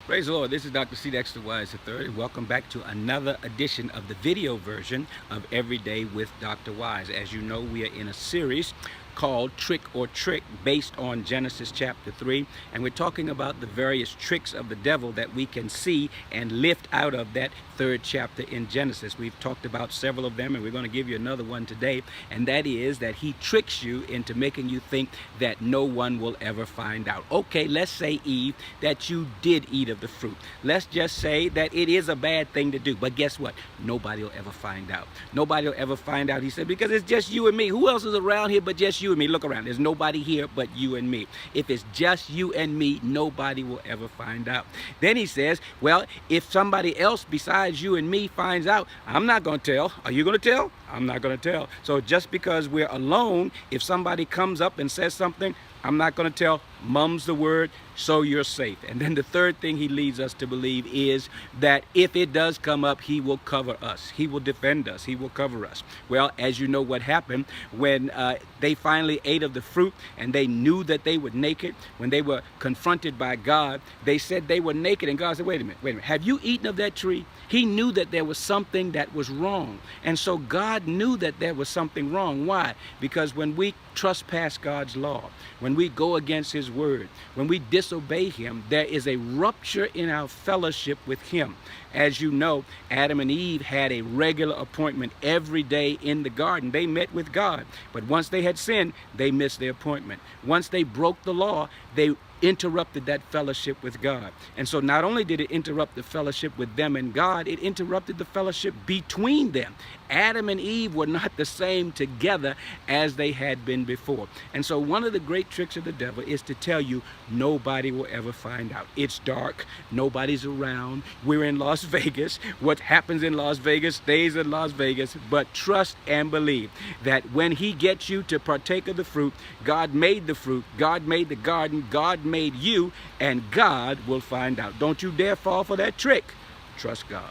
Praise the Lord. This is Dr. C. Dexter Wise III, and welcome back to another edition of the video version of Everyday with Dr. Wise. As you know, we are in a series called Trick or Trick, based on Genesis chapter 3, and we're talking about the various tricks of the devil that we can see and lift out of that third chapter in Genesis. We've talked about several of them, and we're going to give you another one today, and that is that he tricks you into making you think that no one will ever find out. Okay, let's say, Eve, that you did eat of the fruit. Let's just say that it is a bad thing to do, but guess what? Nobody will ever find out. Nobody will ever find out, he said, because it's just you and me. Who else is around here but just you and me? Look around. There's nobody here but you and me. If it's just you and me, nobody will ever find out. Then he says, well, if somebody else besides you and me finds out, I'm not going to tell. Are you going to tell? I'm not going to tell. So just because we're alone, if somebody comes up and says something, I'm not going to tell. Mum's the word, so you're safe. And then the third thing he leads us to believe is that if it does come up, he will cover us. He will defend us. He will cover us. Well, as you know what happened when they finally ate of the fruit and they knew that they were naked, when they were confronted by God, they said they were naked. And God said, wait a minute, have you eaten of that tree? He knew that there was something that was wrong. And so God knew that there was something wrong. Why? Because when we trespass God's law, when we go against his word, when we disobey him, there is a rupture in our fellowship with him. As you know, Adam and Eve had a regular appointment every day in the garden. They met with God. But once they had sinned, they missed their appointment. Once they broke the law, they interrupted that fellowship with God. And so not only did it interrupt the fellowship with them and God, it interrupted the fellowship between them. Adam and Eve were not the same together as they had been before. And so one of the great tricks of the devil is to tell you nobody will ever find out. It's dark. Nobody's around. We're in Las Vegas. What happens in Las Vegas stays in Las Vegas. But trust and believe that when he gets you to partake of the fruit, God made the fruit. God made the garden. God made you, and God will find out. Don't you dare fall for that trick. Trust God.